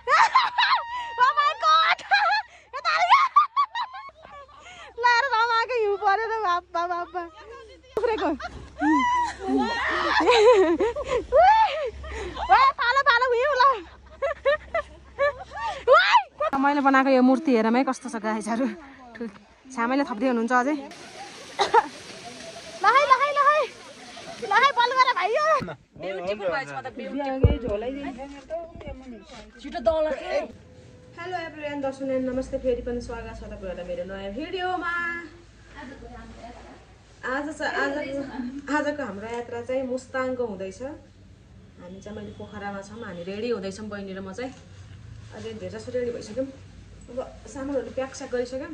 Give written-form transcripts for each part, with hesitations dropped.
Oh my god! लाएर रमाएको हिउँ परेर बाबा बाबा उफ्रेको पालो पालो हिउँ ल मैले बनाएको यो मूर्ति हेरमै कस्तो छ गाइजहरु छामैले थप्दै हुनुहुन्छ अझै लहै लहै लहै लहै बल गरे भाइयो ब्युटीफुल भएछ म त ब्युटीफुल झोलाइदिन्छ छिटो दल के हेलो एभ्रीवन दर्शकहरु नमस्ते फेरि पनि स्वागत छ तपाईहरुलाई मेरो नयाँ भिडियोमा आजको हाम्रो यात्रा चाहिँ मुस्ताङको हुँदैछ हामी चाहिँ मैले पोखरामा छौं हामी रेडी हुँदैछौं बहिनी र म चाहिँ अहिले धेरै जसो रेडी भइसक्यौं अब सामानहरु प्याक स्याक गरिसक्यौं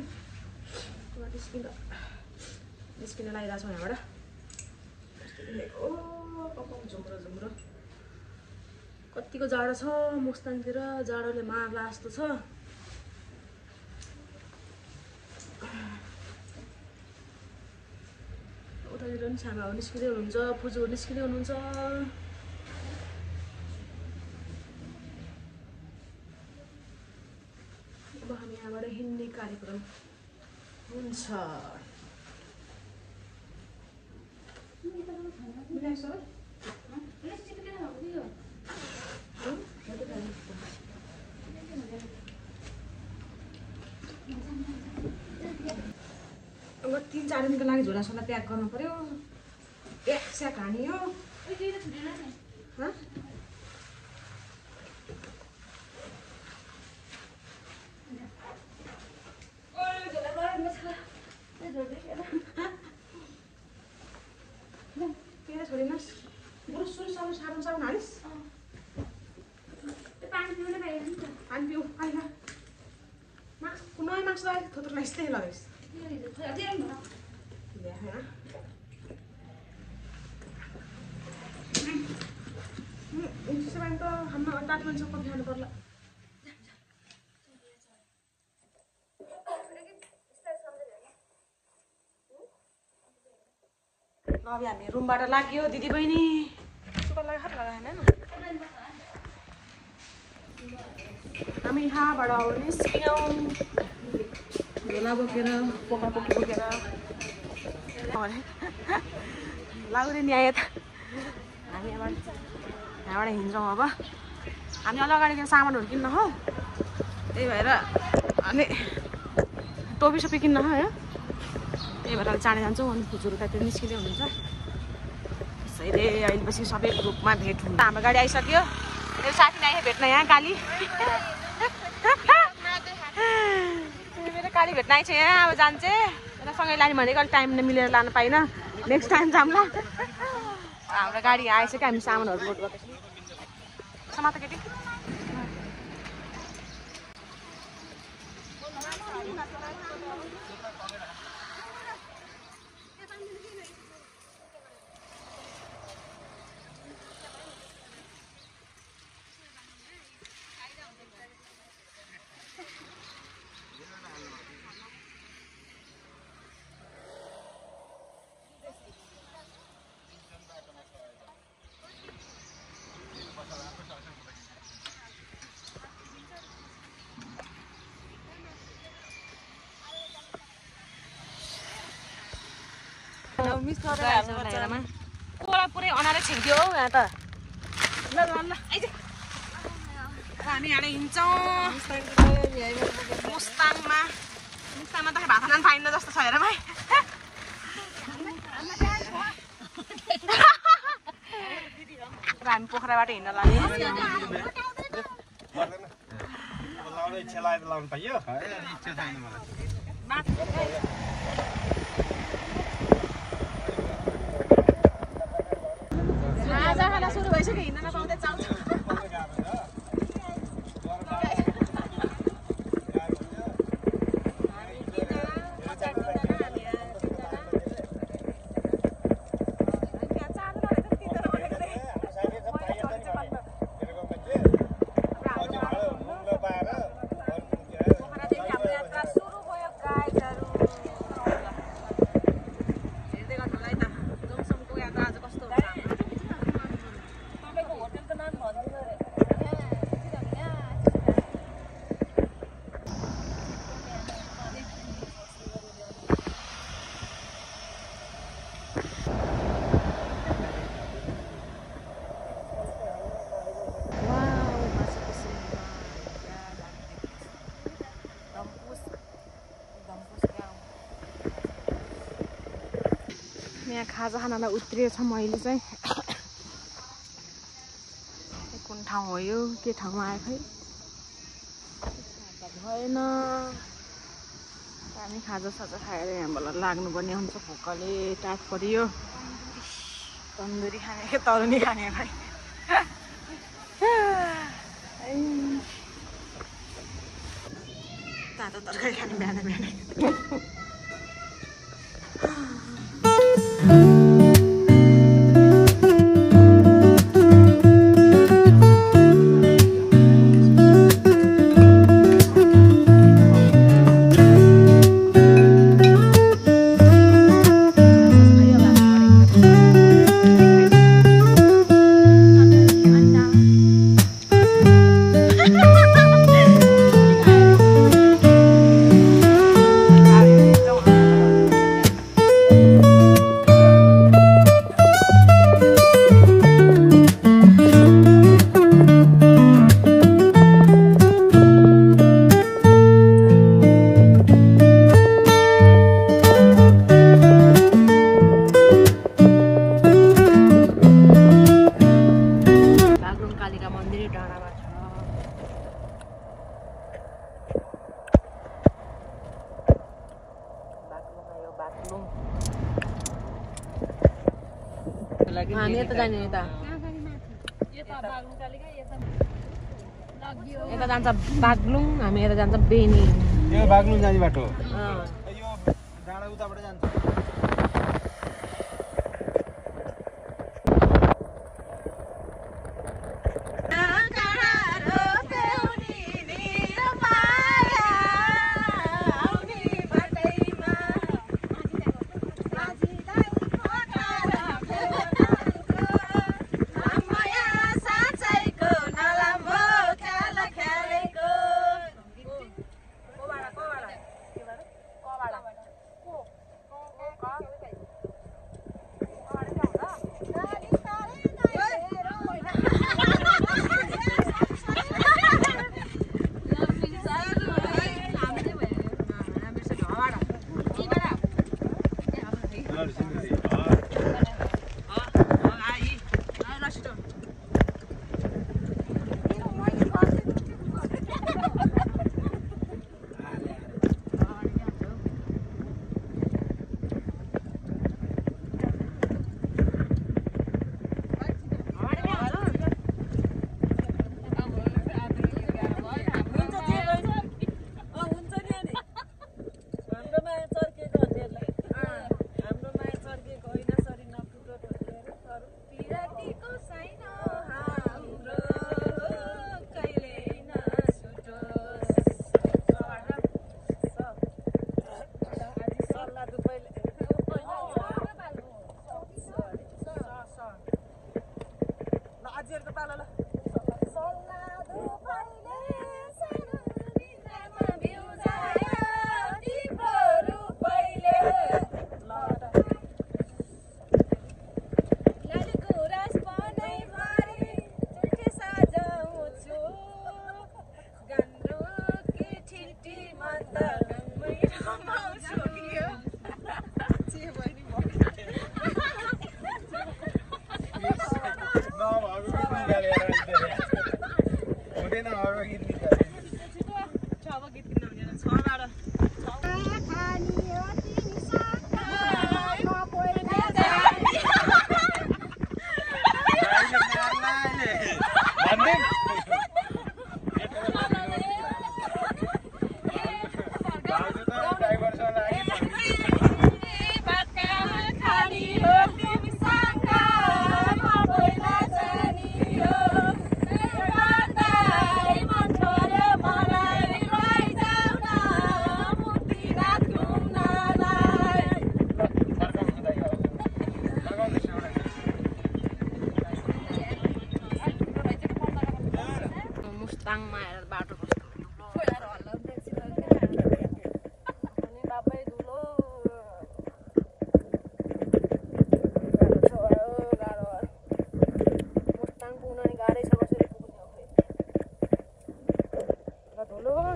अब निस्किन लागिरहेको छौं यहाँबाट ओ कपम झुम्रो कतिको जाडो छ मुस्ताङतिर जाडोले मार्ला जस्तो छ उतातिर पनि छामाहरु निस्किदै हुनुहुन्छ पुजुहरु निस्किदै हुनुहुन्छ अब हामी यहाँबाट हिँड्ने कार्यक्रम हुन्छ अब 3-4 दिनको लागि झोलासोला प्याक गर्नु पर्यो प्याक स्याक हानियो छोडिनस् बरु सुरु साबुन हालिस् पानी पिउ आइला मास्क नयाँ मास्क लगाएर थोत्रो यस्तै लगाइस् त्यसो भने त हाम्रो 8 मान्छे कति खानु पर्ला अब हामी रुमबाट लाग्यो दिदी बहिनी सुपर लगाएन हामी यहाँबाट निस्क्यौँ झोला बोकेर पोखा बोकेर लाग्दैन नि आयो त हामी यहाँबाट हिँड्छौँ अब हामी अगाडि सामानहरू किन्न हो त्यही भएर अनि टोपी किन्न हो त्यही भएर चाँडै जान्छौँ अनि फुजुहरू त्यहाँ निस्किँदै हुनुहुन्छ त्यसैले अहिलेपछि सबै ग्रुपमा भेट हुन्छ हाम्रो गाडी आइसक्यो मेरो साथी नै आयो भेट्न यहाँ काली मेरो काली भेट्न आइछ यहाँ अब जान्छ सँगै लाने भनेको अलिक टाइम मिलेर लानु पाइनँ नेक्स्ट टाइम जाउँला हाम्रो गाडी आइसक्यो हामी सामानहरू लोड गर्दैछौँ समात केटी मिस गरेर पुरै अनारै छिन्थ्यो हौ यहाँ त ल आइज हामी यहाँ हिँड्छौँ मुस्ताङमा त भात खान पाइन्न जस्तो छ हेर भाइ हामी पोखराबाट हिँड्न लाग्यो खाना सुरु भइसक्यो हिँड्न नपाउँदै चाल्छ होटल त यहाँ खाजा खानालाई उत्रिएछ मैले चाहिँ कुन ठाउँ हो यो के ठाउँमा आयो खै भएन हामी खाजा साजा खाएर यहाँबाट लाग्नुपर्ने हुन्छ भोकले टाट परियो तन्दुरी खाने कि तरुनी खाने भाइ तातो तरकारी खाने बिहान बिहानै हामी यता जाने यता जान्छ बागलुङ हामी यता जान्छ बेनी यो बागलुङ जाने बाटो यो डाँडा उताबाट जान्छ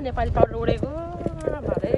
नेपाली पाउडर उडेको भाले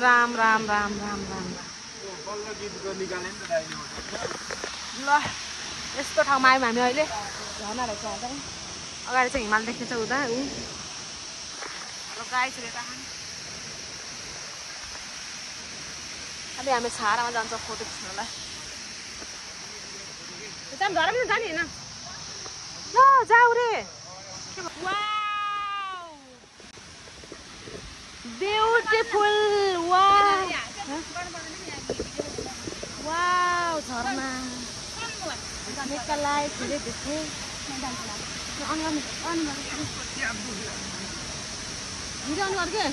राम राम राम राम राम ल यस्तो ठाउँमा आयौँ हामी अहिले झर्ना रहेछ अगाडि अगाडि चाहिँ हिमाल देखिन्छ उता ऊ गाई छिरेर अहिले हामी छारामा जान्छ फोटो खिच्नलाई त्यहाँ झर पनि जाने होइन ल जाऊ रे ब्युटिफुल वाउ झरना निकालाई धेरै देखे भिडियो अन गर के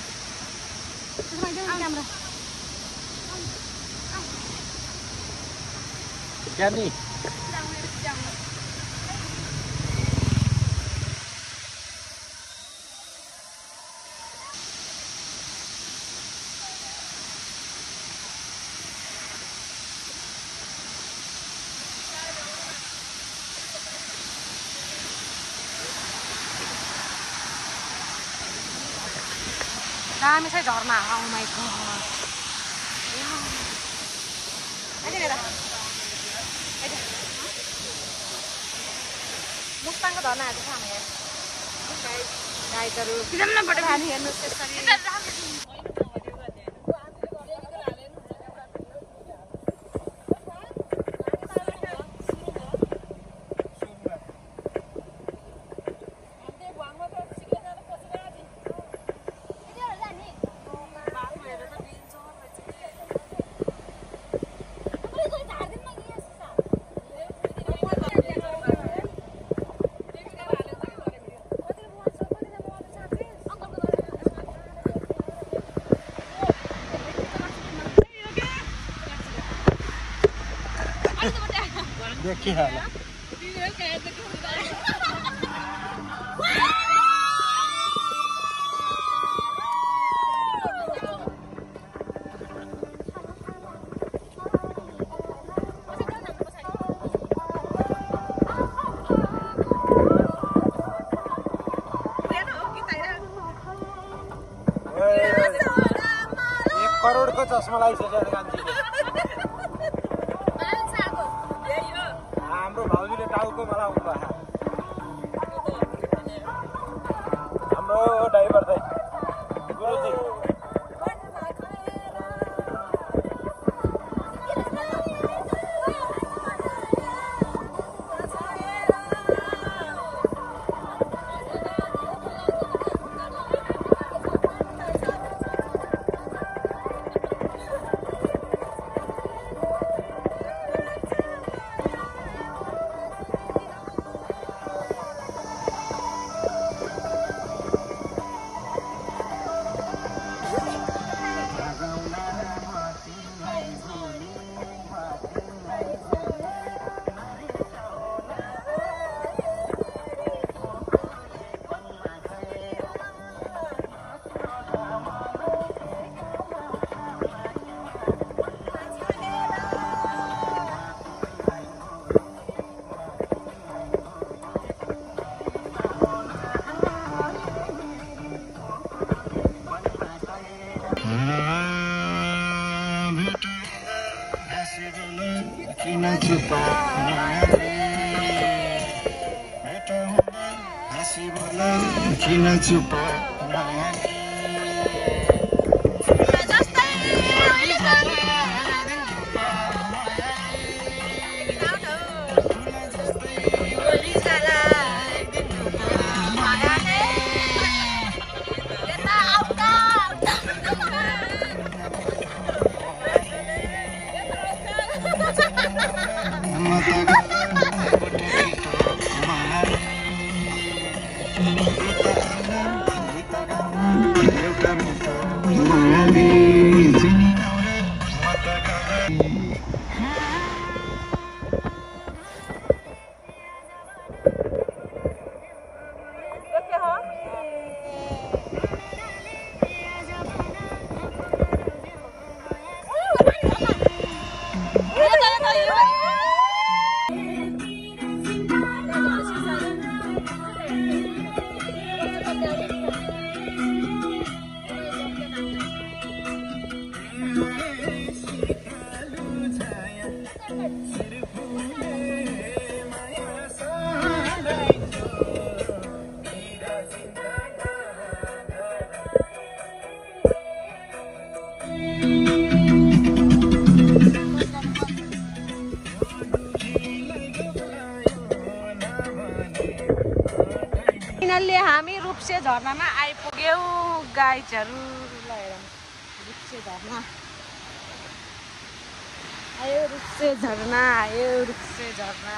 क्यामेरा क्या नि दामी छ झर्ना oh my god मुस्ताङको झर्ना हेर्छ हामीले गाइडहरू हामी हेर्नुहोस् त्यसरी देखिए हाला एक करोड़ को चश्मा लगाइसक्यो गान्धीले हाम्रो भाउजूले टाउको मलाई उभा हाम्रो ड्राइभर चाहिँ गुरुजी फाइनल्ली हामी रूपसे झरनामा आइपुग्यौँ गाइजहरू। ल हेरौँ रूपसे झरना आयो, रूपसे झरना आयो, रूपसे झरना।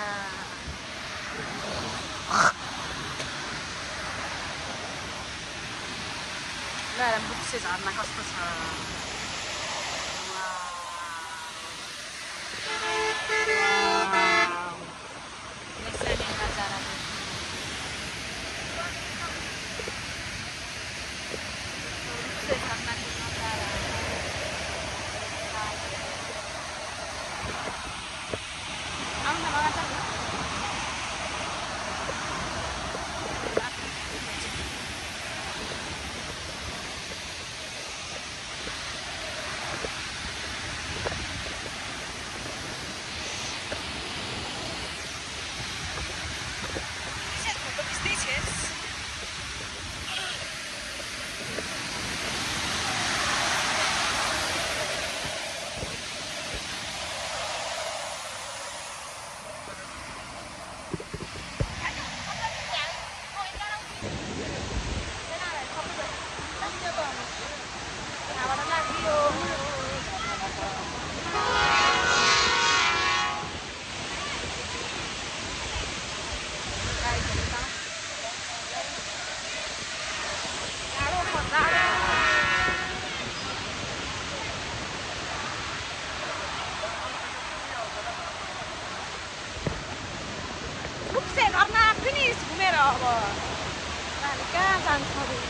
ल हेरौँ रूपसे झरना कस्तो छ। अब हामी कहाँ जान्छ अरे।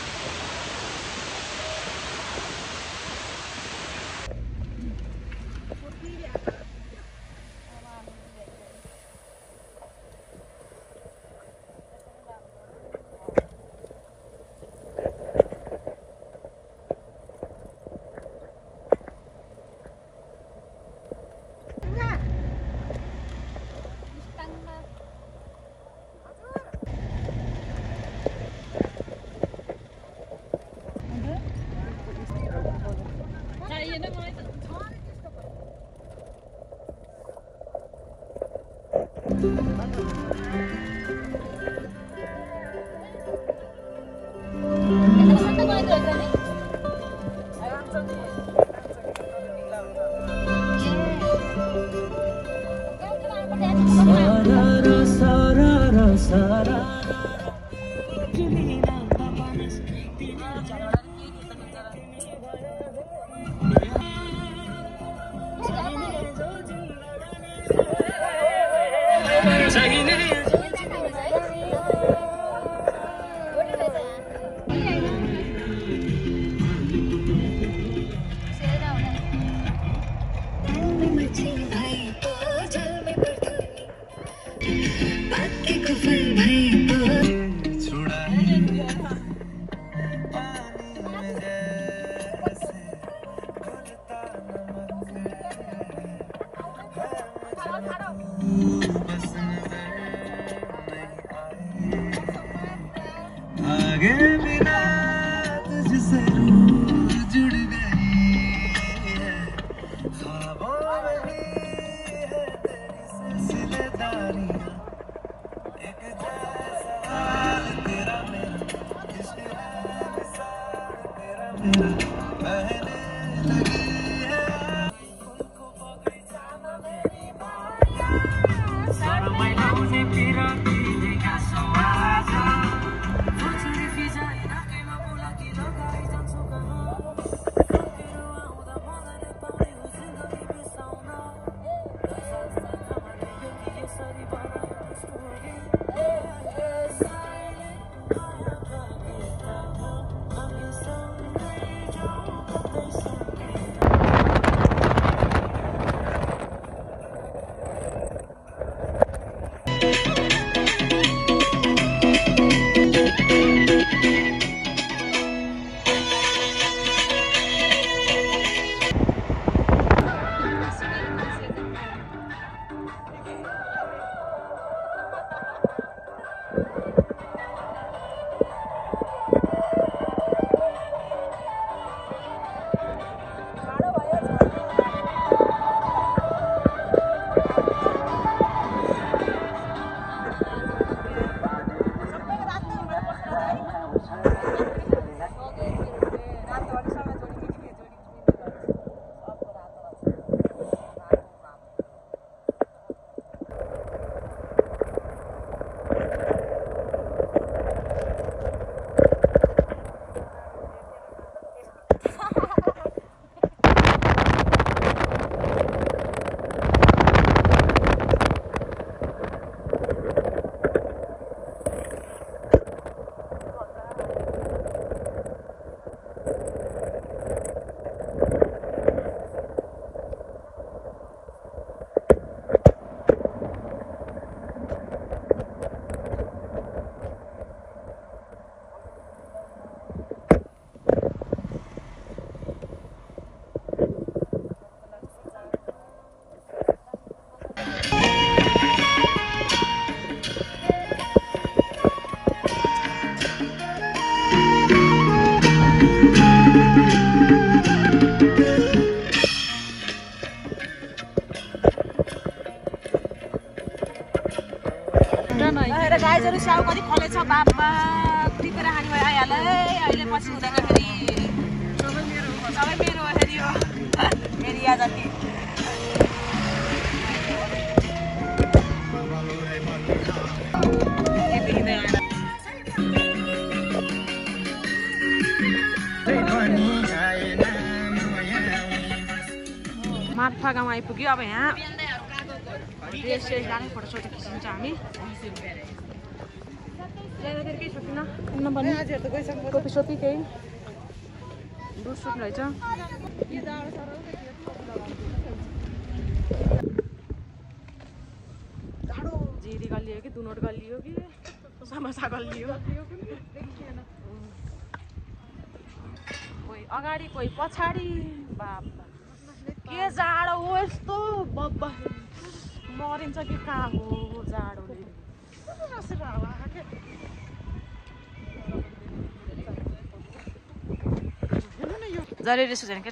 आगे बिना तुझसे रूह जुड़ गई है, ख्वाबों में भी है तेरी सिलसिलेदारियां, एक जैसा हाल तेरा मेरा, इश्क है मिसाल तेरा मेरा, बहने लगी है उनको पकड़ी जाना मेरी बात। स्याउहरू स्याउ कति फलेछ बाबा टिपेर खाने भयो आइहाल है अहिले पछि हुँदैन फेरि सबै मेरो हो फेरि हो एरिया जति मार्फा गाउँ आइपुग्यो अब यहाँ ड्रेस लाने फोटोसोटो खिचिन्छ हामी केही सकिन टोपी सोपी केही बुट सुट रहेछ जिरी गलियो कि दुनोट गलियो कि समोसा गलियो कोही अगाडि कोही पछाडि बाबा के जाडो हो यस्तो बब्बा मरिन्छ कि कहाँ हो जाडोले जरुरी सोचेन के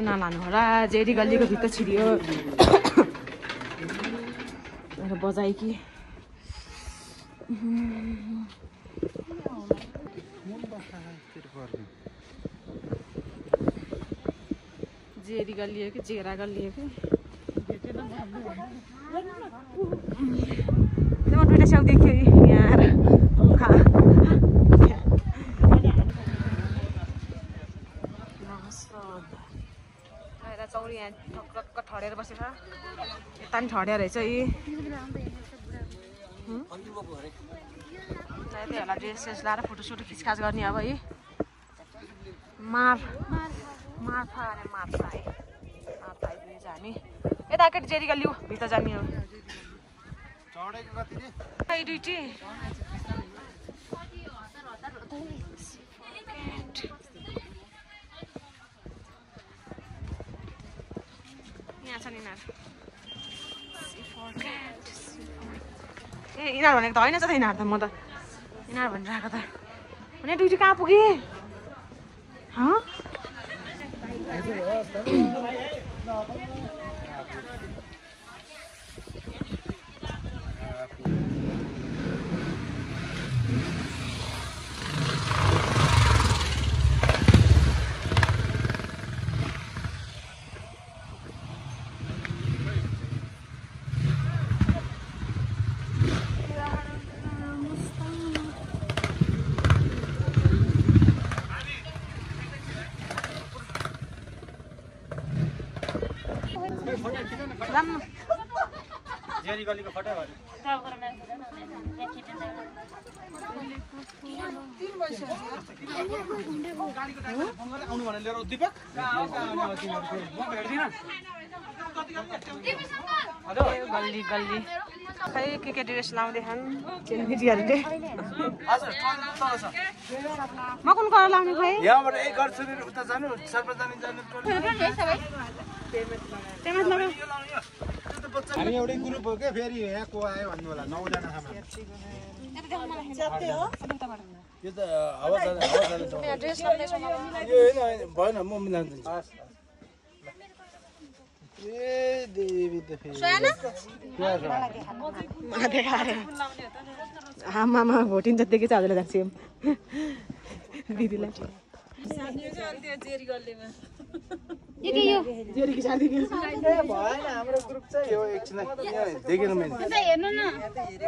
नलानु होला जेडी गल्लीको भित्र छिरियो बजाइ कि जेरी गलियो कि जेरा गलियो कि दुईटा स्याउ देख्यो यहाँ चौरी यहाँ ठक्क ठडेर बसेर यता पनि ठड्या रहेछ यी त्यही होला ड्रेस सेस लाएर फोटोसोटो खिचखाच गर्ने अब है मार्फा आइपुगेछ हामी यता केटी जेरी गलियो भित्र जाने हो दुईटी यहाँ छन् यिनीहरू ए यिनीहरू भनेको त होइन त यिनीहरू त म त यिनीहरू भनेर आएको त भने ड्युटी कहाँ पुगेँ जेरी गलीको फोटो भयो आउनु भनेर लिएर दीपक गल्ली गल्ली खै के ड्रेस लाउँदैछन् चेलीहरूले म कुन कलर लाउने खोइ यहाँबाट एक घर सुनेर उता जानु सर्वजनी जानु हामी एउटै ग्रुप हो के फेरि यहाँ को आयो भन्नु होला 9 जना छौँ यो त हावा जान्छ ड्रेस लाउँदैछौँ यो हैन भएन म मिलाउँछु ए देवी त फेरि मलाई देखाएर आमामा भोटिन्छ त्यतिकै चाहिँ हजुरले जान्छु दिदीलाई भएन हाम्रो ग्रुप चाहिँ यो एकछिन देखेन मैले हेर्नु न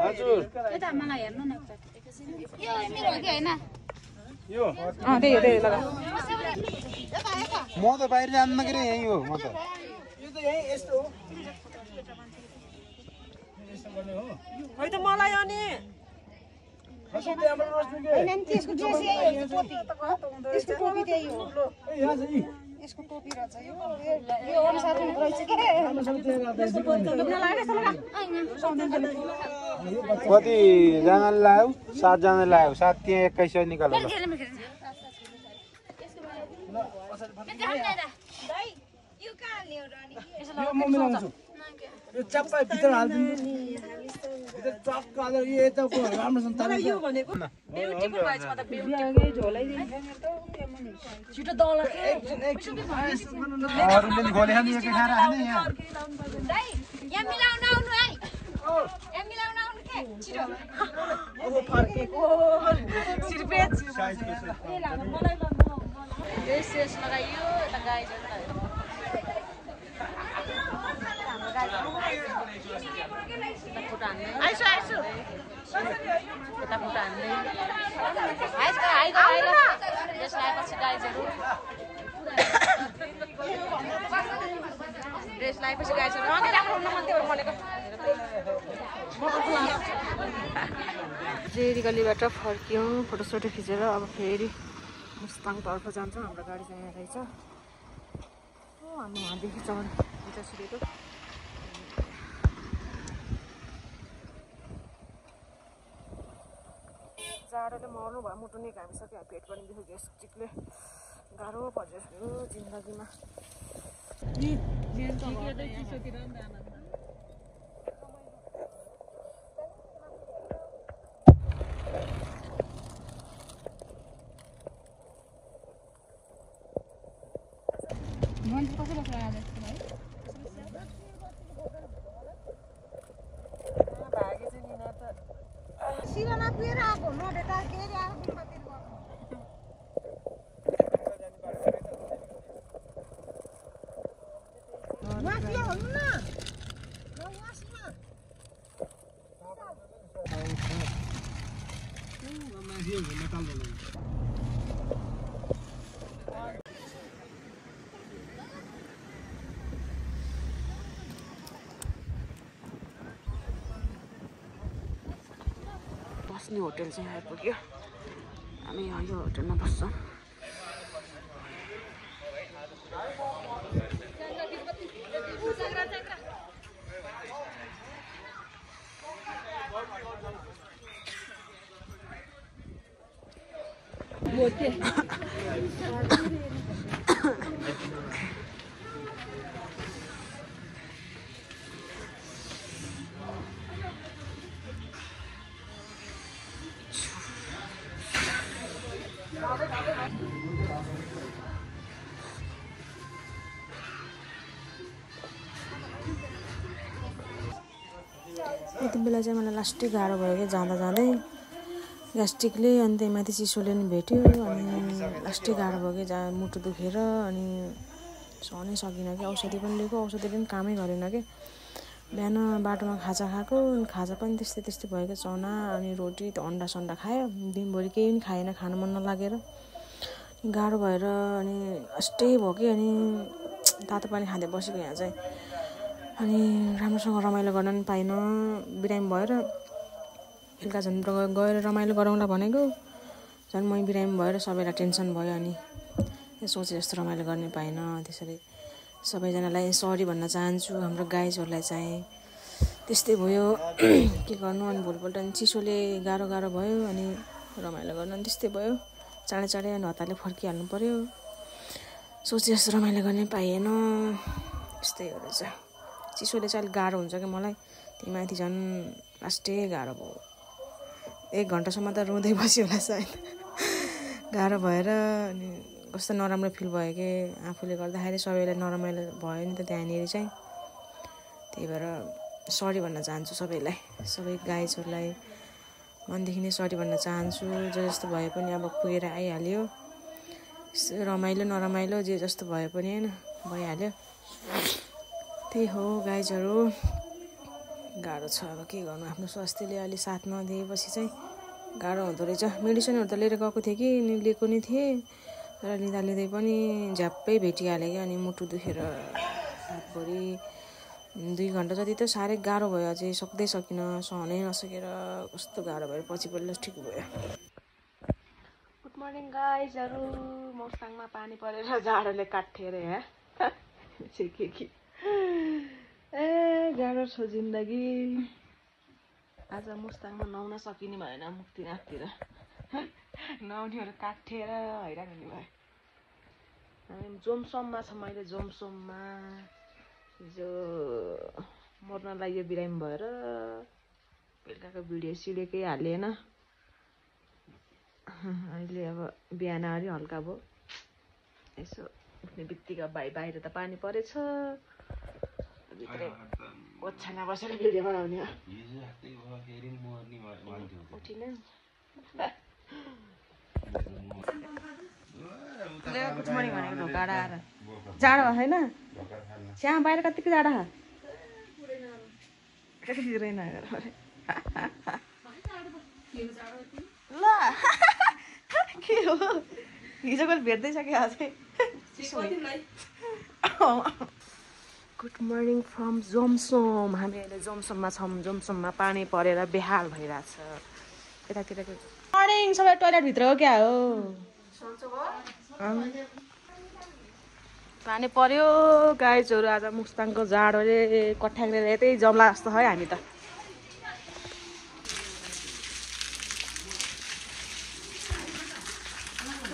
हजुर यता मलाई हेर्नु न यो मेरो हो कि हैन यो त्यही हो त्यही लगा म त बाहिर जान्न के रे यही हो म त यो त यही यस्तो हो यस्तो गर्ने हो खै त मलाई अनि त्यसको ड्रेस यही हो त्यसको टोपी त्यही हो यसको टोपी रहेछ यो अनुसारको रहेछ के कति जनाले लायो 7 जनाले लायो 7 त्यहाँ 2100 निकाल्नु यो म मिलाउँछु यो चप्पा भित्र हाल्दिनु भित्र चक्क हालेर यो यताको राम्रोसँग तान्नु यो भनेको ब्युटीफुल भएछ म त ब्युटीफुल झोलाइदिन्छ छिटो दला एकछिन अरूले नि गोले खाने एकै खाएर खाने यहाँ यहाँ मिलाउन आउनु है यहाँ मिलाउन आउनु के ओहो फर्केको सिर्पेज रेस लगाइयो यता गाईजहरू ड्रेस लगाएपछि गाईजहरू रेडी गल्लीबाट फर्क्यौँ फोटोसोटो खिचेर अब फेरि मुस्ताङतर्फ जान्छौँ हाम्रो गाडी चाहिँ यहाँ रहेछ हामी वहाँदेखि चढ्छ सुरेको जाडोले मर्नु भयो मुटु नै घामिसक्यो पेट पनि दुख्यो ग्यास्ट्रिकले गाह्रो पर्छ यो जिन्दगीमा सिराना पिएर आएको नडेटा के अरे आएको मातिर गएको वासिया हुनु न वासिया बस्ने होटल चाहिँ आइपुग्यो हामी यो होटलमा बस्छौँ यति बेला चाहिँ मलाई लास्टै गाह्रो भयो क्या जाँदा जाँदै ग्यास्ट्रिकले अनि त्यही माथि चिसोले नि भेट्यो अनि लास्टै गाह्रो भयो कि मुटु दुखेर अनि सहनै सकिनँ कि औषधि पनि लिएको औषधिले पनि कामै गरेन कि बिहान बाटोमा खाजा खाएको खाजा पनि त्यस्तै त्यस्तै भयो क्या चना अनि रोटी अन्डा सन्डा खायो दिनभरि केही पनि खाएन खानु मन नलागेर गाह्रो भएर अनि लास्टै भयो कि अनि तातो पानी खाँदै बसेको यहाँ चाहिँ अनि राम्रोसँग रमाइलो गर्न पनि पाइनँ बिरामी भएर बेलुका झन् गएर रमाइलो गरौँला भनेको झन् मै बिरामी भएर सबैलाई टेन्सन भयो अनि सोचे जस्तो रमाइलो गर्न पाइनँ त्यसरी सबैजनालाई सरी भन्न चाहन्छु हाम्रो गाइजहरूलाई चाहिँ त्यस्तै भयो के गर्नु अनि भोलिपल्ट अनि चिसोले गाह्रो भयो अनि रमाइलो गर्न पनि त्यस्तै भयो चाँडै चाँडै अनि हतारले फर्किहाल्नु पऱ्यो सोचे जस्तो रमाइलो गर्ने पाइएन त्यस्तै हो रहेछ चिसोले चाहिँ अलिक गाह्रो हुन्छ क्या मलाई त्यही माथि झन् लास्टै गाह्रो भयो 1 घन्टासम्म त रुँदै बस्यो होला सायद गाह्रो भएर अनि कस्तो नराम्रो फिल भयो कि आफूले गर्दाखेरि सबैलाई नरमाइलो भयो नि त त्यहाँनिर चाहिँ त्यही भएर सरी भन्न चाहन्छु सबैलाई सबै गाइजहरूलाई मनदेखि नै सरी भन्न चाहन्छु जे जस्तो भए पनि अब पुगेर आइहाल्यो रमाइलो नरमाइलो जे जस्तो भए पनि होइन भइहाल्यो त्यही हो गाइजहरू गाह्रो छ अब के गर्नु आफ्नो स्वास्थ्यले अलि साथ नदिएपछि चाहिँ गाह्रो हुँदो रहेछ मेडिसिनहरू त लिएर गएको थिएँ कि लिएको नै थिएँ तर लिँदै पनि झ्याप्पै भेटिहालेँ कि अनि मुटु दुखेर रातभरि 2 घन्टा जति त साह्रै गाह्रो भयो अझै सक्दै सकिनँ सहनै नसकेर कस्तो गाह्रो भयो पछि बल्ल ठिक भयो गुड मर्निङ गाइजहरू मस्ताङमा पानी परेर जाडोले काटेर यहाँ के ए गाह्रो छ जिन्दगी आज मुस्ताङमा नुहाउन सकिने भएन मुक्तिनाथतिर नुहाउनेहरू काटेर हैरान हुने भयो हामी जोमसोममा छ मैले जोमसोममा हिजो मर्न लाग्यो बिरामी भएर बेलुकाको भिडियो सिडेकै हालेन अहिले अब बिहान अलि हल्का भयो यसो उठ्ने बित्तिकै बाहिर त पानी परेछ भित्रै ओछ्यानमा बसेर भिडियो बनाउने हो उठिन गुड मर्निङ भनेको ढोका आएर जाडो होइन त्यहाँ बाहिर कतिको जाडो ल के हो हिजोको भेट्दैसक्यो अझै गुड मर्निङ फ्रम जोमसोम हामी अहिले जोमसोममा छौँ जोमसोममा पानी परेर बेहाल भइरहेछ यतातिरको मर्निङ सबै टोइलेटभित्र हो क्या हो पानी पर्यो गाइजहरू आज मुस्ताङको जाडोले कठ्याङ्ग्रेर यतै जम्ला जस्तो है हामी त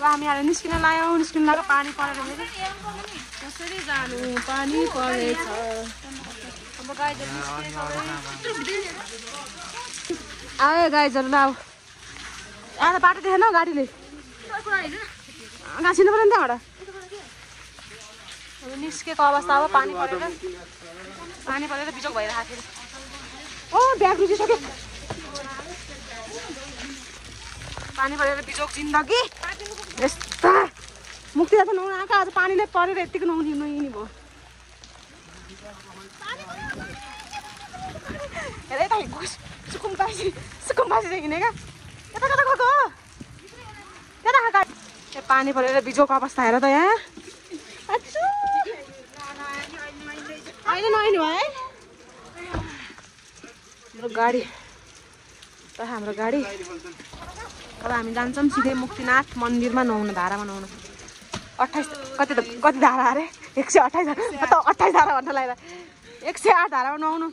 हामी आज निस्किन लाग्यौँ निस्किन लाग्यो पानी परेर कसरी जानु पानी परेछ अब गाइजहरू आयो गाइजहरू ल आज बाटो देखेन हौ गाडीले गाँसिनु पऱ्यो नि त्यहाँबाट अब निस्केको अवस्था अब पानी परेर बिजोक भइरहेको थियो ओ ब्याग रुचिसक्यो पानी परेर बिजोक जिन्दगी यस्ता मुक्ति जात नुहाउन आएको आज पानीले परेर यत्तिको नुहाउने भयो हेर यता सुकुम्बासी चाहिँ हिँडेका यता कता गएको हो कता खाएको पानी परेर बिजोको अवस्था हेर त यहाँ अहिले नआइनु भयो है हाम्रो गाडी अब हामी जान्छौँ सिधै मुक्तिनाथ मन्दिरमा नुहाउन धारामा नुहाउन 28 कति धारा अरे 128 धारा भन्न लाग्दा 108 धारामा नुहाउनु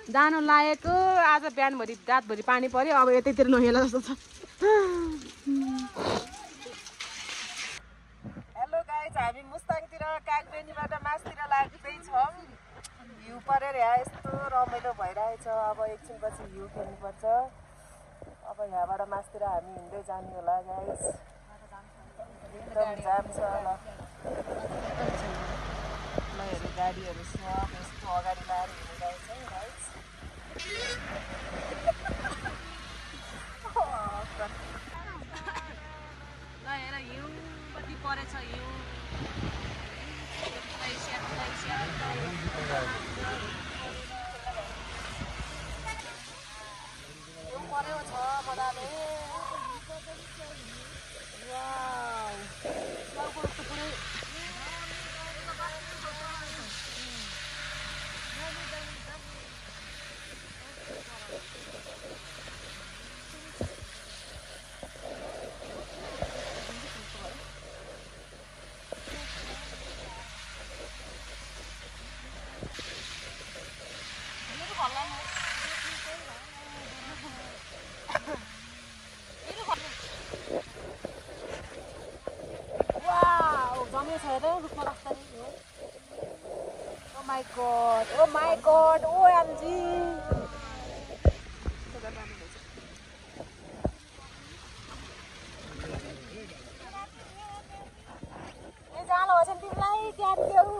जानु लागेको आज बिहानभरि रातभरि पानी पर्यो अब यतैतिर नहेला जस्तो छ हेलो गाइज हामी मुस्ताङतिर कागबेनीबाट मासतिर लागेकै छौँ हिउँ परेर यहाँ यस्तो रमाइलो भइरहेछ अब एकछिनपछि हिउँ खेल्नुपर्छ अब यहाँबाट मासतिर हामी हिँड्दै जाने होला गाइज एकदम जाम छ ल हेर्नु गाडीहरू सब यस्तो अगाडि लाएर हिँडिरहेछ गाइज ल हेर हिउँ कति परेछ हिउँ पऱ्यो छ मजाले Oh my god, OMG! ए जानु भएछ नि तिमीलाई त्यहाँ देऊ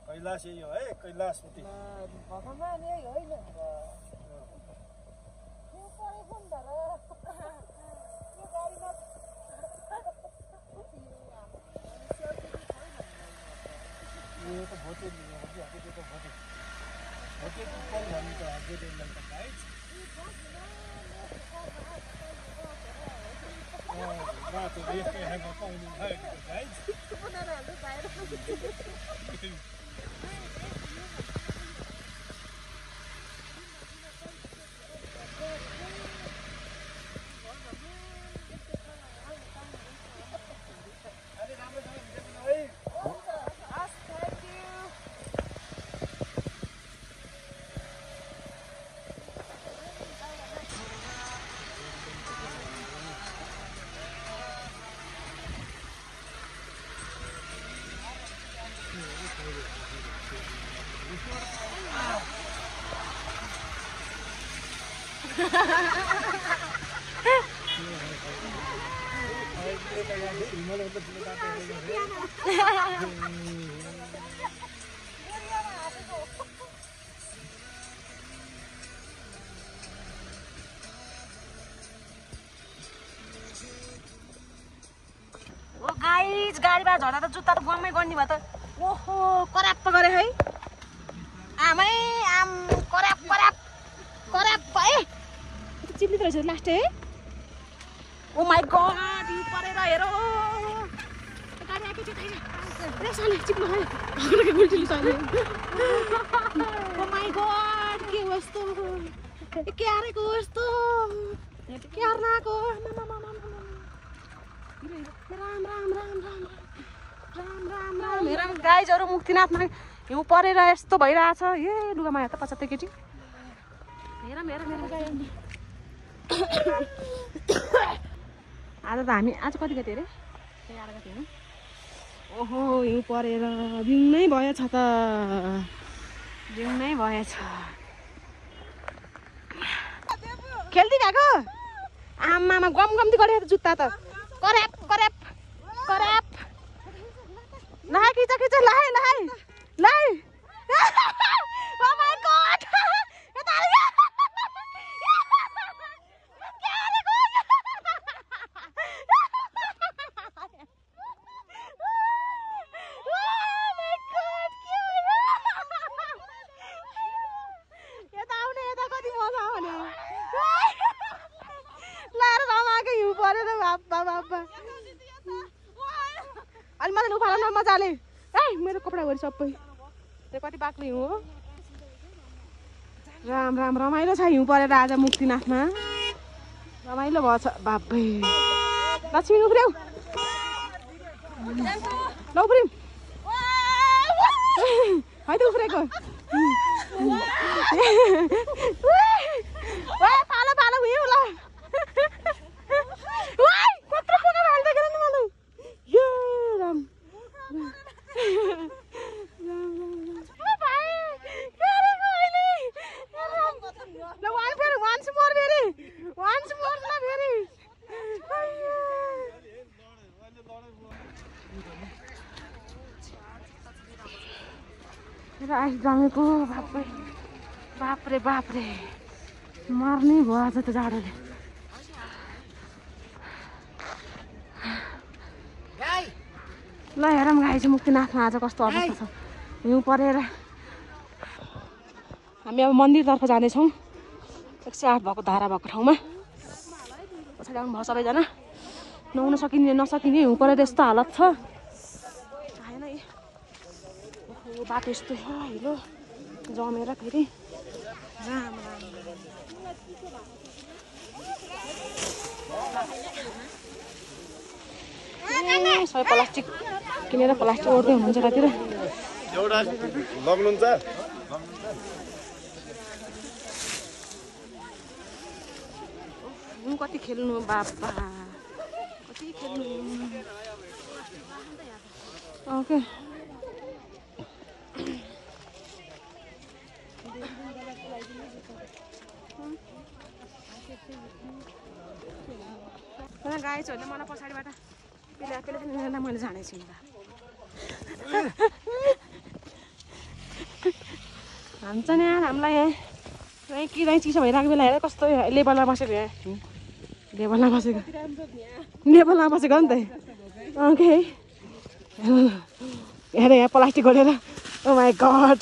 कैलाश यही हो है कैलाशपति भगवान यही होइन ये तो बहुत ही ऊपर जाने का आगे देना का गाइड बात तो देख के है बताऊं है गाइड गाइज गाडीमा झर्दा त जुत्ता त बम्मै गर्ने भयो त ओहो कराप गरे है आमै आम कराप कराप कराप भए चिप्लिँदो रहेछ लास्ट है ओ माई गड यु परेर हेर गाडी आके चाहिँ रे साले चिप्लो है के गुल्टिली साले ओ माई गड के हो यस्तो के आरेको यस्तो के आर्नाको राम राम राम राम राम राम राम हेर गाइजहरू मुक्तिनाथमा हिउँ परेर यस्तो भइरहेछ ए लुगामा त पछातै केटी हेर मेरो गाई आज त हामी आज कति गते अरे 11 गते हो ओहो हिउँ परेर दिउँ नै भएछ त दिउँ नै भएछ खेल्दै भएको आमामा गम गम्ती गरेको जुत्ता त कराप कराप कराप लाइ खिच खिच लाइ लाइ लाइ ओ माय गॉड यता आयो के आरेको ओ माय गॉड के भयो यता आउने यता कति मजा आउने लाएर रमाएको हिउँ परेर बाप्पा बाप्पा अनि मलाई उफाला न मजाले ए मेरो कपडा गरी सबै त्यो कति बाक्लो हिउँ हो राम राम रमाइलो छ हिउँ परेर आज मुक्तिनाथमा रमाइलो भएछ बाबै लक्ष्मी उफ्र्याउ ल उफ्रिम है त उफ्रेको पालो पालो हिउँ ल आइस जमेको बाप्रे बाप्रे बाप्रे मर्नै भएछ त जाडोले ल हेरौँ गाई चाहिँ मुक्तिनाथमा आज कस्तो अवस्था छ हिउँ परेर हामी अब मन्दिरतर्फ जाँदैछौँ 108 भएको धारा भएको ठाउँमा पछाडि आउनु भयो सबैजना नुहाउन सकिने नसकिने हिउँ परेर यस्तो हालत छ आएन बाटो यस्तो हिलो जमेर फेरि राम राम सबै प्लास्टिक किनेर प्लास्टिक ओर्दै हुनुहुन्छ कतिर एउटा लग्नुहुन्छ कति खेल्नु बाबा कति खेल्नु ओके गाई छोड्ने मलाई पछाडिबाट पेला मैले जानेछु हान्छ नि हामीलाई यहाँ कि चिसो भइरहेको बेला हेर कस्तो लेबलमा बसेको यहाँ लेबलमा बसेको नि त ओके हेर यहाँ प्लास्टिक गरेर ओ माई गड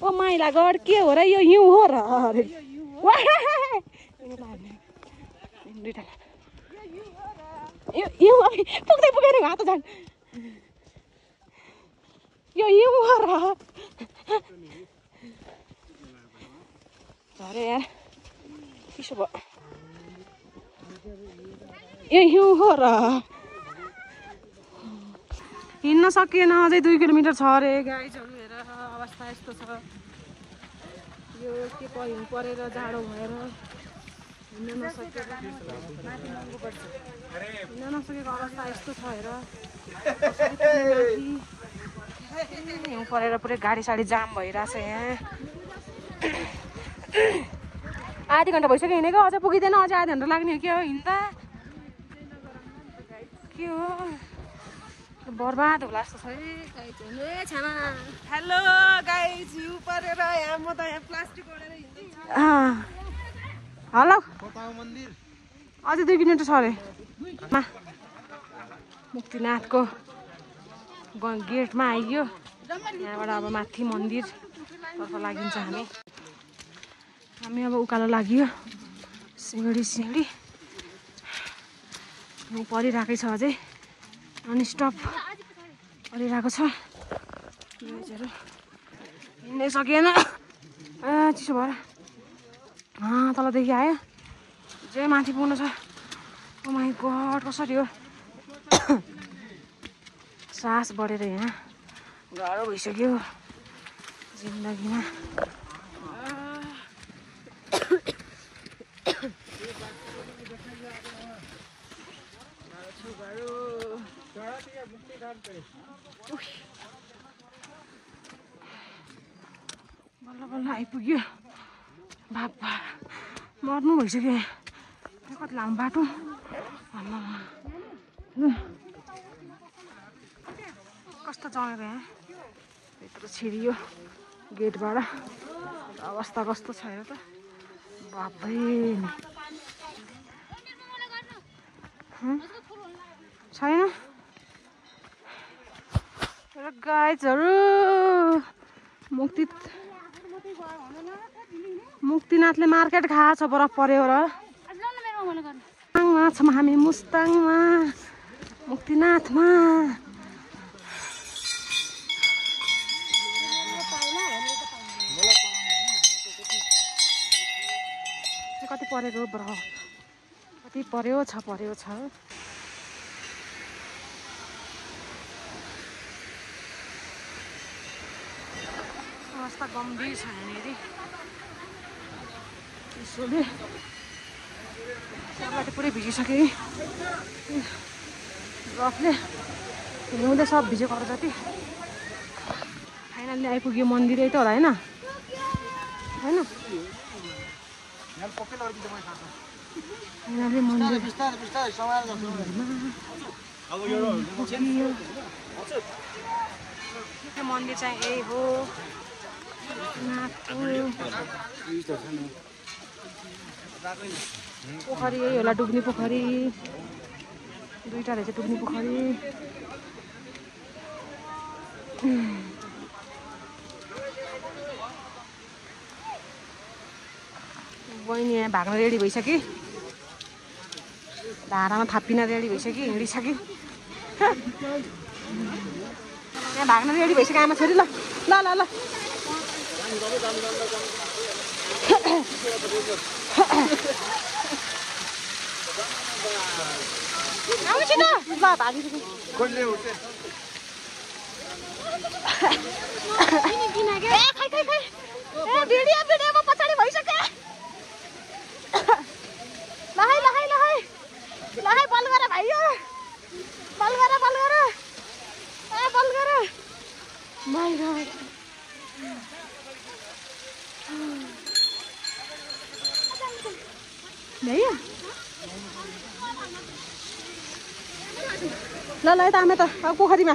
ओ माइला गड के हो र यो हिउँ हो र अरे हिउँ पुग्दै पुगेन हात झन् यो हिउँ हो र झरे यार चिसो भयो यो हिउँ हो र हिँड्न सकिएन अझै 2 किलोमिटर छ अरे गाइजहरू हेर अवस्था यस्तो छ यो के हिउँ परेर जाडो भएर हिँड्न नसकेको अवस्था यस्तो छ हेर हिउँ परेर पुरै गाडी साडी जाम भइरहेछ यहाँ। आधी घन्टा भइसक्यो हिँडेको, अझै पुगिँदैन, अझै आधी घन्टा लाग्ने हो के हो हिँड्दा। के हो बर्बाद होला जस्तो छ है। हेलो गाइस, हिउँ परेर यहाँ म त यहाँ प्लास्टिक ओढेर हिँड्दैछु। हेलो मन्दिर अझै 2 किलोमिटर छ अरे। मुक्तिनाथको गेटमा आइयो। यहाँबाट अब माथि मन्दिरतर्फ लागिन्छ हामी अब उकालो लाग्यो। सिँढी हिउँ परिरहेकै छ, अझै ननस्टप परिरहेको छ। मान्छेहरू हिँड्नै सकिएन, चिसो भएर तलदेखि आयो, जे माथि पुग्नु छ। ओ माई गड कसरी हो, सास बढेर यहाँ गाह्रो भइसक्यो जिन्दगीमा। बल्ल बल्ल आइपुग्यो। बाबा मर्नु भइसक्यो। कति लामो बाटो। कस्तो जमेको यहाँ, भित्र छिरियो गेटबाट। अवस्था कस्तो छ हेर त, बाबै छैन। गाइजहरू मुक्तिनाथले मार्केट खाएको छ, बरफ पर्यो र। छौँ हामी मुस्ताङमा, मुक्तिनाथमा। कति परेको बरफ, कति पर्यो छ। अवस्था गम्भीर छ यहाँनिर। त्यसोले सबलाई पुरै भिजिसक्यो बरफले, हिउँले सब भिजेको अरू जति। फाइनल्ली आइपुग्यो मन्दिरै त होला होइन। फाइनल्ली मन्दिर मन्दिर चाहिँ यही हो। पोखरी यही होला, डुब्ने पोखरी। 2टा रहेछ डुब्ने पोखरी। बहिनी यहाँ भाग्न रेडी भइसक्यो, धारामा थापिन रेडी भइसक्यो, हिँडिसक्यो। यहाँ भाग्न रेडी भइसक्यो आमा छोरी। ल ल ल ल आउँछु त। ल भागिसक्यो। भिडियोमा पछाडि भइसक्यो। लहाई बल गर भाइयो, बल गर। माई गॉड भैया ल यता आमे त अब पोखरीमा।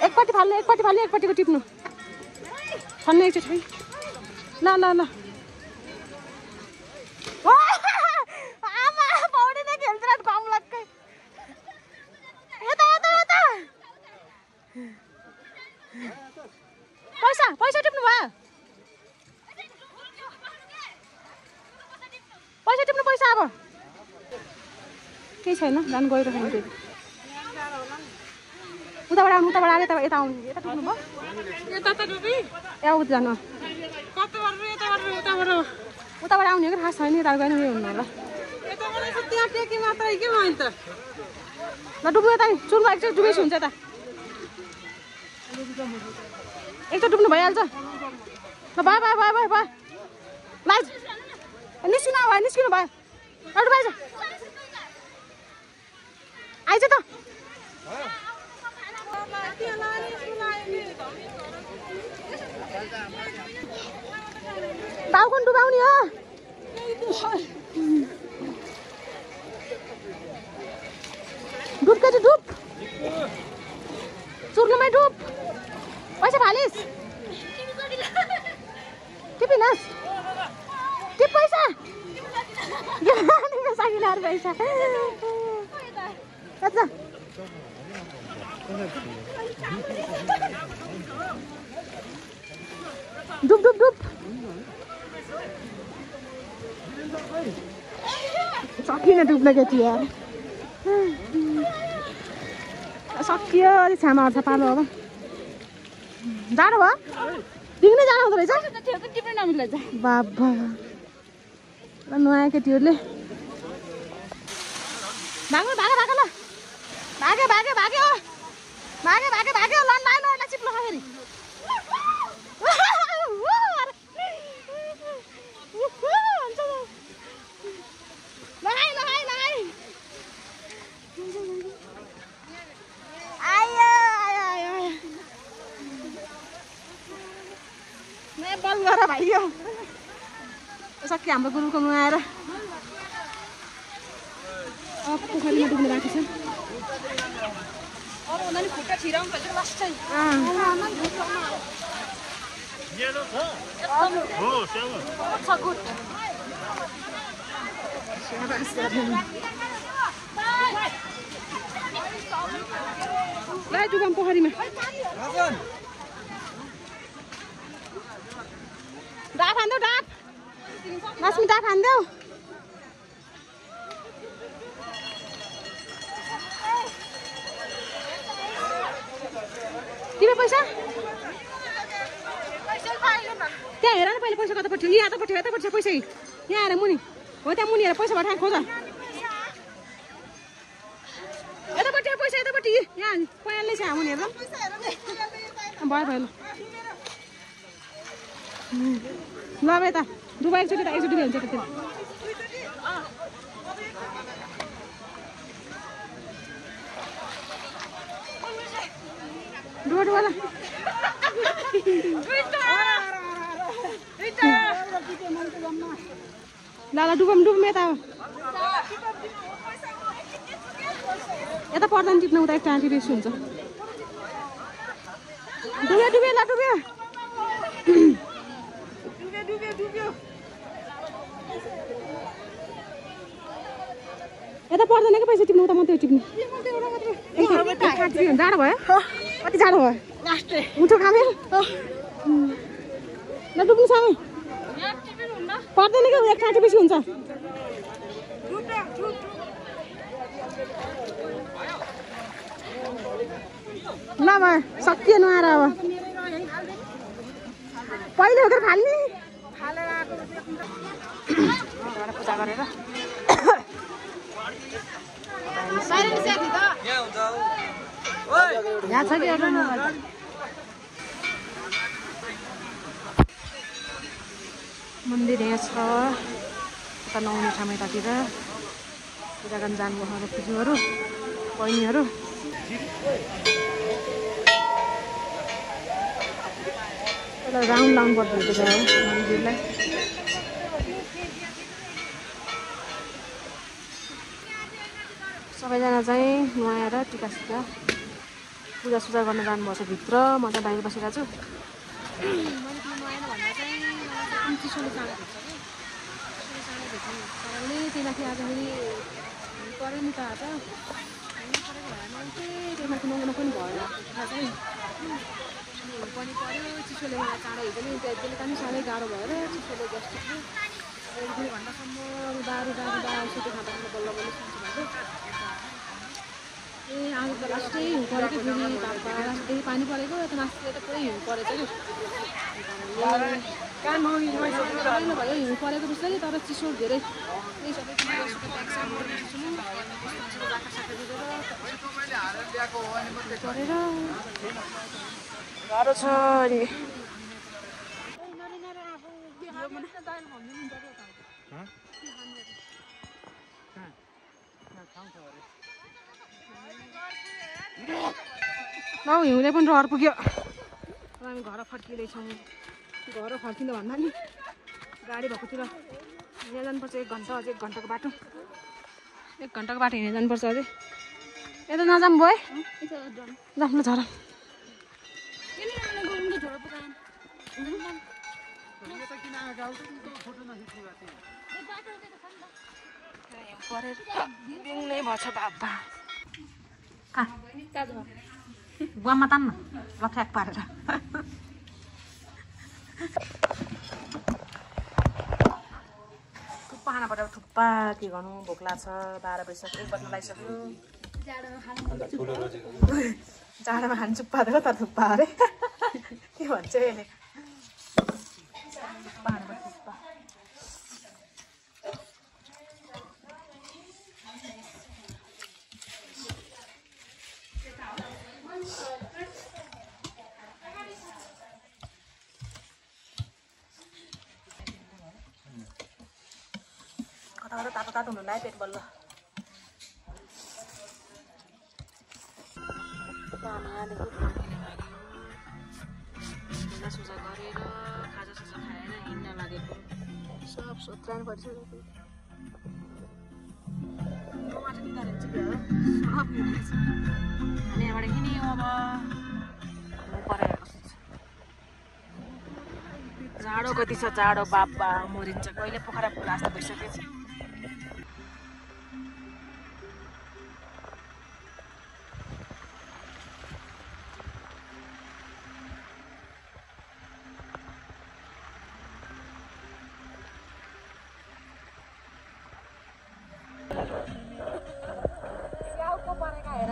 एकपट्टि फाल्नु, एकपट्टिको टिप्नु। छन्ने एकचोटि। ल आमा पौडी नै खेल्छ कम लक्कै। यता पैसा टिप्नु भयो। पैसा टिप्नु पैसा। अब केही छैन, झन् गइरहेको थियो। उताबाट आउनु, यता आउनु। यता टिप्नु भयो। यता त डुबी ए उता जानु। उताबाट आउने कि खास छैन, यता गएन उयो हुनु होला। त्यहाँ टेकी मात्रै के भयो त। ल डुब्नु यता चुरमा एकचोटि डुबेपछि हुन्छ यता। एकचोटि डुब्नु भइहाल्छ। ल भयो। लाइज निस्किनु भयो निस्किनु भयो लड्डु भाइ आइज त टाउको डुबाउने हो डुब के डुब चुर्नुमै डुब पैसा फालिस टिपिनस् टिप पैसा साकिनार पैसा अच्छा डुब डुब डुब सकिन डुब्न के थियो यार सकियो अलिक छामा अर्थ पालो अब जाडो भयो डिग्नै जाडो हुँदो रहेछ टिप्नै नमिल्दो रहेछ बाबा नयाँ केटीहरूले भाग्नु भागे भागे ल भागे भागे भागे हो भागे भागे भागे ल नाइ ल चिप्लो खा फेरि लगाइ लगाइ लगाइ आयो आयो आयो नै बल गर भाइयो सक्यो हाम्रो गुरुको नुहाएर पोखरीमा डुब्ने बाँकी छ अब उनीहरूले खुट्टा छिराउनु पर्छ लास्टै डुबाम पोखरीमा डाब हान्देऊ डाब लक्ष्मी डाब हान्देऊ तिमी पैसा त्यहाँ हेर न पहिले पैसा कता पठायो यहाँ त पठायो यता पठायो पैसा यहाँ आएर मुनि हो त्यहाँ मुनि हेर पैसा पठाए खोज यता पठायो पैसा यतापट्टि यहाँ पयालले छ मुनि हेर भयो भयो ल अब यता डुबा एकचोटि त एकचोटि हुन्छ त डुबा डुबा ल ल डुबम डुबम यता यता पर्दैन टिप्न उता एक आन्टी रेस हुन्छ डुब्यो डुब्यो ल डुब्यो यता पर्दैन कि पैसा टिप्नु उता मात्रै टिप्नु जाडो भयो कति जाडो भयो मुठो खामे ल डुब्नु सामे पर्दैन कि एक ठाँटी बेसी हुन्छ ल भयो सकियो नुहाएर अब पहिले उखेर फाल्ने पूजा गरेर यहाँ छ कि एउटा मन्दिर यहाँ छ उता नुहाउने ठाउँ यतातिर पूजा गर्न जानुभयो पुजुहरू बहिनीहरू राउन्ड लाउनु पर्दो रहेछ मन्दिरलाई सबैजना चाहिँ नुहाएर टिका सिका पूजासुजा गर्न जानुभएको छ भित्र म चाहिँ बाहिर बसिरहेको छु मैले किन नुहाएन भन्दा चाहिँ मलाई चिसोले चाँडो भेट्छ कि चिसोले चाँडो भेट्ने कारणले त्यही माथि आज फेरि पऱ्यो नि त आज परेको भएन त्यही माथि नुहाउनु पनि भएन चाहिँ पनि पऱ्यो चिसोले मलाई चाँडो हिजो नि बेलुका पनि साह्रै गाह्रो भएर चिसोले ग्यास्ट्रिकले 1-2 घन्टासम्म रुदा सुते खाँदा बल्ल बल्ल सुन्छु भएको ए आज त लास्टै हिउँ परेको फेरि बाबा लास्टै पानी परेको यता माथि त पुरै हिउँ परेछ कि रमाइलो भयो हिउँ परेको जस्तै तर चिसो धेरै त्यही सबै परेर गाह्रो छ अनि बाउ हिउँले पनि रहर पुग्यो हामी घर फर्किँदैछौँ घर फर्किँदा भन्दा नि गाडी भएकोतिर हिँडेर जानुपर्छ 1 घन्टा अझै 1 घन्टाको बाटो 1 घन्टाको बाटो हिँडेर जानुपर्छ अझै यता नजाऊँ भयो जाऊँ ल झर परेर बिङ्लै भएछ बाबा बुवामा तान्न लफ्याक पारेर थुक्पा खाना पऱ्यो थुक्पा के गर्नु भोक लाग्छ 12 बजिसक्यो 1 बज्न लागिसक्यो जाडोमा खानु चुप्पा दिएको तर थुक्पा अरे के भन्छ यसले थुक्पा खानु पर्छ थुक्पा कता तातो तातो हुनु लाग्यो पेट बल्ल सुजा गरेर खाजासाजा खाएर हिँड्न लागेको सब सोध्रानु पर्छ टमाटर निकाल्नु चाहिँ भयो सब हिँड्दैछ अनि यहाँबाट हिँड्यो अब परेर जाडो कति छ जाडो बाबा मरिन्छ कहिले पोखरा फुला जस्तो भइसकेछ स्याउको परेका हेर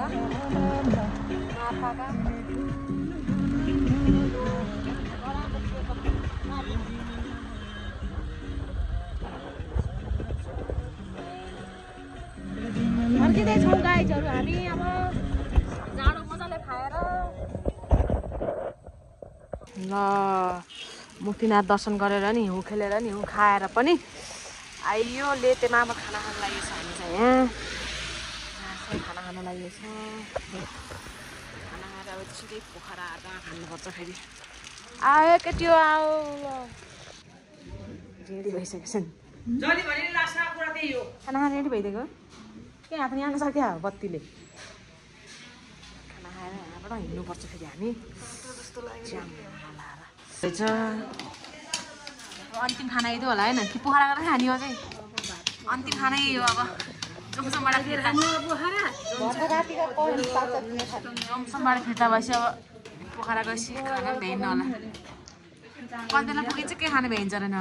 माछाका फर्किँदैछौँ गाइजहरू हामी अब जाडो मजाले खाएर ल मुक्तिनाथ दर्शन गरेर नि हिउँ खेलेर नि हिउँ खाएर पनि आइयो लेतेमा अब खाना खान लागेको छ हामी चाहिँ यहाँ खाना खान लागेको छ खाना खाएर अब सिधै पोखरा जहाँ खानुपर्छ फेरि आयो केटी आऊ रेडी भइसकेको छ नि खाना खान रेडी भइदिएको के हात यहाँ सक्यो बत्तीले खाना खाएर यहाँबाट हिँड्नुपर्छ फेरि हामी अन्तिम खाना यदि होला होइन कि पोखरा गरेर खाने हो चाहिँ अन्तिम खानै यो अब जमसमबाट फिर्ता भएपछि अब पोखरा गएपछि खाना भ्याइन्न होला कतिलाई पुगे चाहिँ के खानु भ्याइन्छ रहेन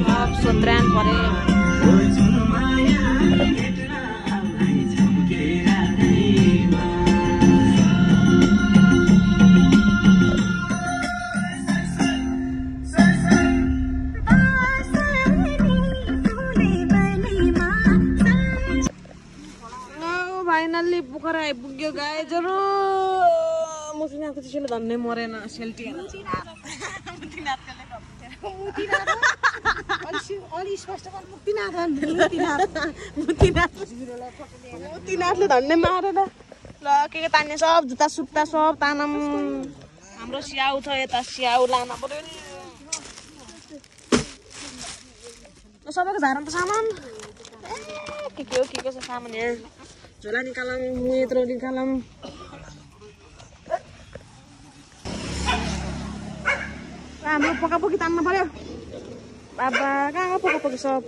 सब सोध्रान परे फाइनल्ली पोखरा आइपुग्यो गाइजहरू मुक्तिनाथको त्यसैले धन्नै मरेन सेल्टी मुक्तिनाथले धन्नै मारेन ल के तान्ने सब जुत्ता सुत्ता सब तानम हाम्रो स्याउ छ यता स्याउ लान पर्यो नि सबैको झारम त सामान के हो के छ सामान यहाँ झोला निकालौँ यत्रो निकालौँ हाम्रो पकापकी तान्नु पर्यो बाबा कहाँ हो पकापकी सब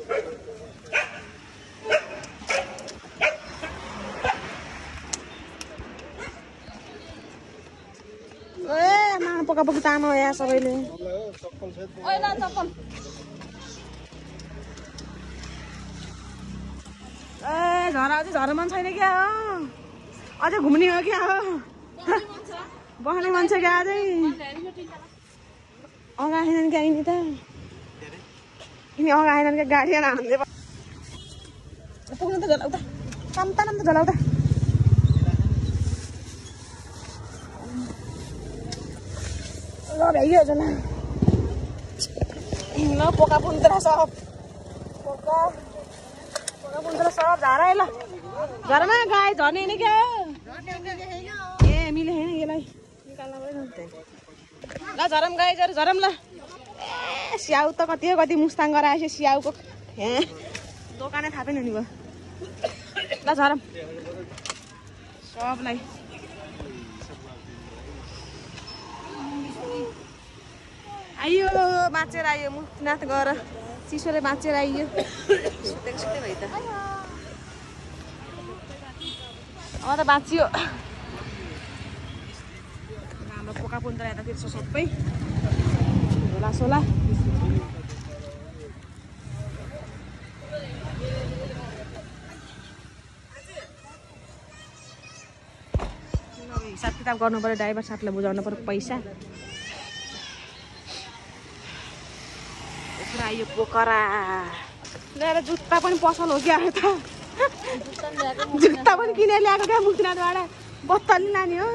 ए मामा पकापकी तान्नु यहाँ सबैले ए झरा अझै झरमा छैन क्या हो अझै घुम्ने हो क्या हो बस्ने मान्छे क्या अझै अगाएन क्या यिनी त यिनी अगाएन क्या गाडी हान्दै पुग्नु त झोला उता ताम त झोलाउ त ल भ्याइयो झोला ल पोका पुन्त्र सब पोका पुन्त्र सब झारा है ल झरामा गाई झर्ने नि क्या ए मिले होइन यसलाई निकाल्न पऱ्यो ल झरम गाई झरम ल ए स्याउ त कति मुस्ताङ गराएछ स्याउको हे दोकानै थाहा पनि हुने भयो ल झरम सबलाई आइयो बाँचेर आइयो मुक्तिनाथ गएर चिसोले बाँचेर आइयो सुतेको भयो त अब त बाँचियो हाम्रो पोका पुन्त्र यतातिर छ सबै झोला सोला हिसाब किताब गर्नु पर्यो ड्राइभर साथीलाई बुझाउनु पर्यो पैसा आइयो पोखरा ल्याएर जुत्ता पनि पसल हो क्या त जुत्ता पनि किनेर ल्याएको क्या मुक्तिनाथबाट बत्तली लाने हो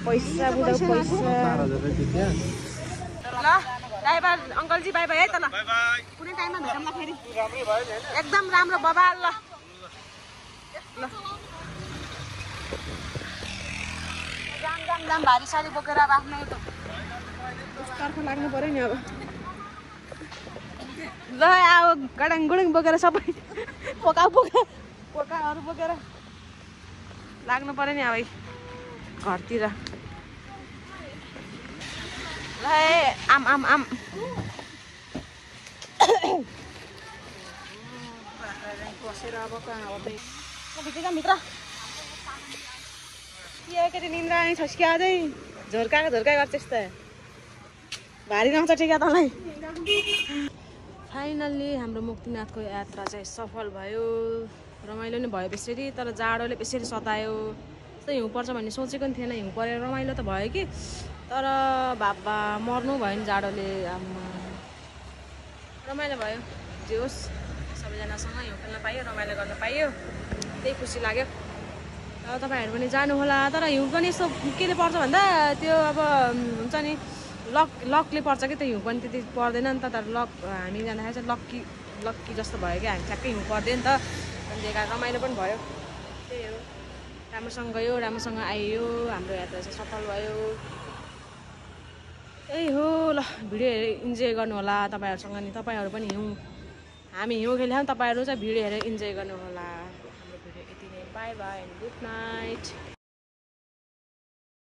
पैसा बुझाउ पैसा ल ड्राइभर अङ्कलजी बाई बाई है त ल कुनै टाइममा भेटौँला फेरि एकदम राम्रो बबाल ल ल जाम भारी सारी बोकेर अब आफ्नो तर्फ लाग्नु पर्यो नि अब ल अब गडाङ गुडुङ बोकेर सबै पोकाहरू बोकेर लाग्नु पर्यो नि अब घरतिर ल आम बसेर अब कहाँ हो भित्र के केटी निन्द्रा नि छस्क्या अझै झोर्काएको गर्छ यस्तो भारी नआउँछ ठिका तँलाई फाइनल्ली हाम्रो मुक्तिनाथको यात्रा चाहिँ सफल भयो रमाइलो नै भयो त्यसरी तर जाडोले त्यसरी सतायो जस्तो हिउँ पर्छ भन्ने सोचेको नि थिएन हिउँ परेर रमाइलो त भयो कि तर बाबा मर्नु भयो नि जाडोले रमाइलो भयो जे होस् सबैजनासँग हिउँ खेल्न पाइयो रमाइलो गर्न पाइयो त्यही खुसी लाग्यो अब तपाईँहरू पनि जानुहोला तर हिउँ पनि यस्तो केले पर्छ भन्दा त्यो अब हुन्छ नि लकले पर्छ कि त्यो हिउँ पनि त्यति पर्दैन नि त तर हामी जाँदाखेरि चाहिँ लक्की जस्तो भयो क्या हामी ठ्याक्कै हिउँ पर्दैन नि त अनि त्यही कारण रमाइलो पनि भयो त्यही हो राम्रोसँग गयो राम्रोसँग आइयो हाम्रो यात्रा चाहिँ सफल भयो त्यही हो ल भिडियो हेरेर इन्जोय गर्नु होला तपाईँहरूसँग नि तपाईँहरू पनि हामी हिउँ खेल्यौँ तपाईँहरू चाहिँ भिडियो हेरेर इन्जोय गर्नु होला हाम्रो भिडियो यति नै by by and good night